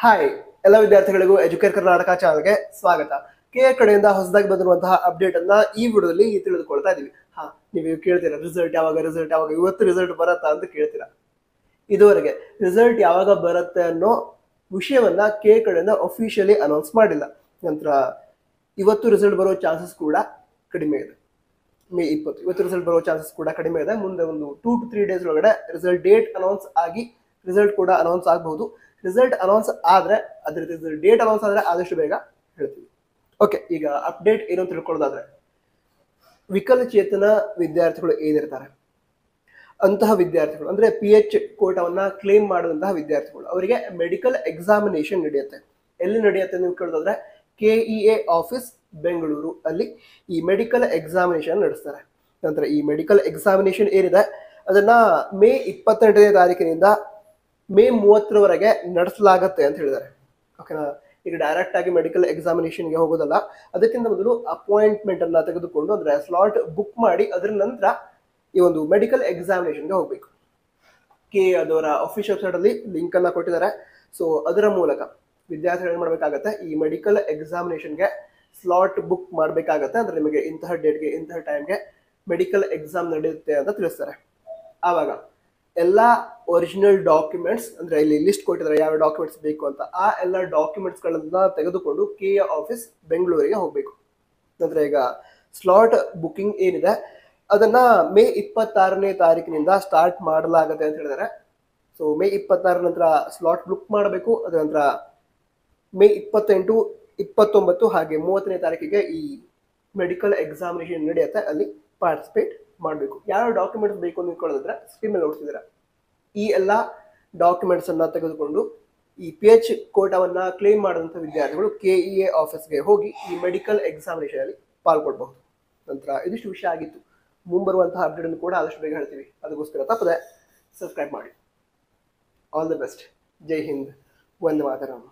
Hi ಎಲ್ಲ ವಿದ್ಯಾರ್ಥಿಗಳಿಗೂ Educare Karnataka ಚಾನಲ್ಗೆ ಸ್ವಾಗತ. ಕೆ ಕಡೆಯಿಂದ ಹೊಸದಾಗಿ ಬಂದಿರುವಂತಹ ಅಪ್ಡೇಟ್ ಅನ್ನ ಈ ವಿಡಿಯೋದಲ್ಲಿ ತಿಳಿದುಕೊಳ್ತಾ ಇದೀವಿ. ನೀವು ಕೇಳ್ತೀರಾ ರಿಸಲ್ಟ್ ಯಾವಾಗ ಇವತ್ತು ರಿಸಲ್ಟ್ ಬರತ್ತಾ ಅಂತ ಕೇಳ್ತೀರಾ. ಇದುವರೆಗೆ ರಿಸಲ್ಟ್ ಯಾವಾಗ ಬರುತ್ತೆ ಅನ್ನೋ ವಿಷಯವನ್ನ ಕೆ ಕಡೆಯಿಂದ ಅಫಿಷಿಯಲಿ ಅನೌನ್ಸ್ ಮಾಡಿಲ್ಲ. ನಂತರ ಇವತ್ತು ರಿಸಲ್ಟ್ ಬರೋ ಚಾನ್ಸಸ್ ಕೂಡ ಕಡಿಮೆ ಇದೆ. ಮೇ 20 ಇವತ್ತು ರಿಸಲ್ಟ್ ಬರೋ ಚಾನ್ಸಸ್ ಕೂಡ ಕಡಿಮೆ ಇದೆ. ಮುಂದೆ ಒಂದು 2 to 3 ಡೇಸ್ ಒಳಗಡೆ ರಿಸಲ್ಟ್ ಡೇಟ್ ಅನೌನ್ಸ್ ಆಗಿ ರಿಸಲ್ಟ್ ಕೂಡ ಅನೌನ್ಸ್ ಆಗಬಹುದು. ರಿಸಲ್ಟ್ ಅನೌನ್ಸ್ ಆದ್ರೆ ಅದ್ರ ಡೇಟ್ ಅನೌನ್ಸ್ ಆದ್ರೆ ಆದಷ್ಟು ಬೇಗ ಹೇಳ್ತೀವಿ. ಓಕೆ, ಈಗ ಅಪ್ಡೇಟ್ ಏನು ಅಂತ ತಿಳ್ಕೊಳ್ಳೋದಾದ್ರೆ, ವಿಕಲಚೇತನ ವಿದ್ಯಾರ್ಥಿಗಳು ಏನಿರ್ತಾರೆ ಅಂತಹ ವಿದ್ಯಾರ್ಥಿಗಳು ಅಂದ್ರೆ PH ಕೋಟಾವನ್ನ ಕ್ಲೇಮ್ ಮಾಡಿದಂತಹ ವಿದ್ಯಾರ್ಥಿಗಳು ಅವರಿಗೆ ಮೆಡಿಕಲ್ ಎಕ್ಸಾಮಿನೇಷನ್ ನಡೆಯುತ್ತೆ. ಎಲ್ಲಿ ನಡೆಯುತ್ತೆ ನೀವು ಕೇಳೋದಾದ್ರೆ KEA ಆಫೀಸ್ ಬೆಂಗಳೂರು ಅಲ್ಲಿ ಈ ಮೆಡಿಕಲ್ ಎಕ್ಸಾಮಿನೇಷನ್ ನಡೆಸ್ತಾರೆ. ನಂತರ ಈ ಮೆಡಿಕಲ್ ಎಕ್ಸಾಮಿನೇಷನ್ ಏನಿದೆ ಅದನ್ನ ಮೇ 28ನೇ ತಾರೀಕಿನಿಂದ ಮೇ 30ರವರೆಗೆ ನಡೆಸಲಾಗತ್ತೆ ಅಂತ ಹೇಳಿದ್ದಾರೆ. ಓಕೆನಾ, ಈಗ ಡೈರೆಕ್ಟ್ ಆಗಿ ಮೆಡಿಕಲ್ ಎಕ್ಸಾಮಿನೇಷನ್ಗೆ ಹೋಗೋದಲ್ಲ, ಅದಕ್ಕಿಂತ ಮೊದಲು ಅಪಾಯಿಂಟ್ಮೆಂಟ್ ಅನ್ನ ತೆಗೆದುಕೊಂಡು ಅಂದ್ರೆ ಸ್ಲಾಟ್ ಬುಕ್ ಮಾಡಿ ಅದರ ನಂತರ ಈ ಒಂದು ಮೆಡಿಕಲ್ ಎಕ್ಸಾಮಿನೇಷನ್ಗೆ ಹೋಗ್ಬೇಕು. ಅದರ ಅಫಿಷಿಯಲ್ ವೆಬ್ಸೈಟ್ ಅಲ್ಲಿ ಲಿಂಕ್ ಅನ್ನ ಕೊಟ್ಟಿದ್ದಾರೆ. ಸೊ ಅದರ ಮೂಲಕ ವಿದ್ಯಾರ್ಥಿಗಳು ಏನ್ ಮಾಡ್ಬೇಕಾಗತ್ತೆ, ಈ ಮೆಡಿಕಲ್ ಎಕ್ಸಾಮಿನೇಷನ್ಗೆ ಸ್ಲಾಟ್ ಬುಕ್ ಮಾಡ್ಬೇಕಾಗತ್ತೆ. ಅಂದ್ರೆ ನಿಮಗೆ ಇಂತಹ ಡೇಟ್ಗೆ ಇಂತಹ ಟೈಮ್ಗೆ ಮೆಡಿಕಲ್ ಎಕ್ಸಾಮ್ ನಡೆಯುತ್ತೆ ಅಂತ ತಿಳಿಸ್ತಾರೆ. ಆವಾಗ ಎಲ್ಲಾ ಒರಿಜಿನಲ್ ಡಾಕ್ಯುಮೆಂಟ್ಸ್ ಅಂದ್ರೆ ಇಲ್ಲಿ ಲಿಸ್ಟ್ ಕೊಟ್ಟಿದ್ದಾರೆ ಯಾವ ಡಾಕ್ಯುಮೆಂಟ್ಸ್ ಬೇಕು ಅಂತ, ಆ ಎಲ್ಲ ಡಾಕ್ಯುಮೆಂಟ್ಸ್ ಗಳನ್ನ ತೆಗೆದುಕೊಂಡು KEA ಆಫೀಸ್ ಬೆಂಗಳೂರಿಗೆ ಹೋಗ್ಬೇಕು. ನಂತರ ಈಗ ಸ್ಲಾಟ್ ಬುಕಿಂಗ್ ಏನಿದೆ ಅದನ್ನ ಮೇ 26ನೇ ತಾರೀಕಿನಿಂದ ಸ್ಟಾರ್ಟ್ ಮಾಡಲಾಗುತ್ತೆ ಅಂತ ಹೇಳಿದ್ದಾರೆ. ಸೊ ಮೇ 26 ನಂತರ ಸ್ಲಾಟ್ ಬುಕ್ ಮಾಡಬೇಕು. ಅದರ ನಂತರ ಮೇ 28, 29 ಹಾಗೆ 30ನೇ ತಾರೀಕಿಗೆ ಈ ಮೆಡಿಕಲ್ ಎಕ್ಸಾಮಿನೇಷನ್ ನಡೆಯುತ್ತೆ, ಅಲ್ಲಿ ಪಾರ್ಟಿಸಿಪೇಟ್ ಮಾಡಬೇಕು. ಯಾವ ಡಾಕ್ಯುಮೆಂಟ್ಸ್ ಬೇಕು ಅಂತ ನಿಂತ್ಕೊಳ್ಳೋದ್ರೆ ಸ್ಕ್ರೀನ್ ಮೇಲೆ ನೋಡ್ತಿದ್ದೀರಾ. ಈ ಎಲ್ಲ ಡಾಕ್ಯುಮೆಂಟ್ಸ್ ಅನ್ನ ತೆಗೆದುಕೊಂಡು ಈ PH ಕೋಟಾವನ್ನ ಕ್ಲೇಮ್ ಮಾಡಿದಂಥ ವಿದ್ಯಾರ್ಥಿಗಳು KEA ಆಫೀಸ್ಗೆ ಹೋಗಿ ಈ ಮೆಡಿಕಲ್ ಎಕ್ಸಾಮಿನೇಷನ್ ಅಲ್ಲಿ ಪಾಲ್ಗೊಳ್ಬಹುದು. ನಂತರ ಇದಿಷ್ಟು ವಿಷಯ ಆಗಿತ್ತು. ಮುಂಬರುವಂತಹ ಅಪ್ಡೇಟ್ ಅನ್ನು ಕೂಡ ಆದಷ್ಟು ಬೇಗ ಹೇಳ್ತೀವಿ. ಅದಕ್ಕೋಸ್ಕರ ತಪ್ಪದೆ ಸಬ್ಸ್ಕ್ರೈಬ್ ಮಾಡಿ. All the best. ಜೈ ಹಿಂದ್, ವಂದೇ ಮಾತರಂ.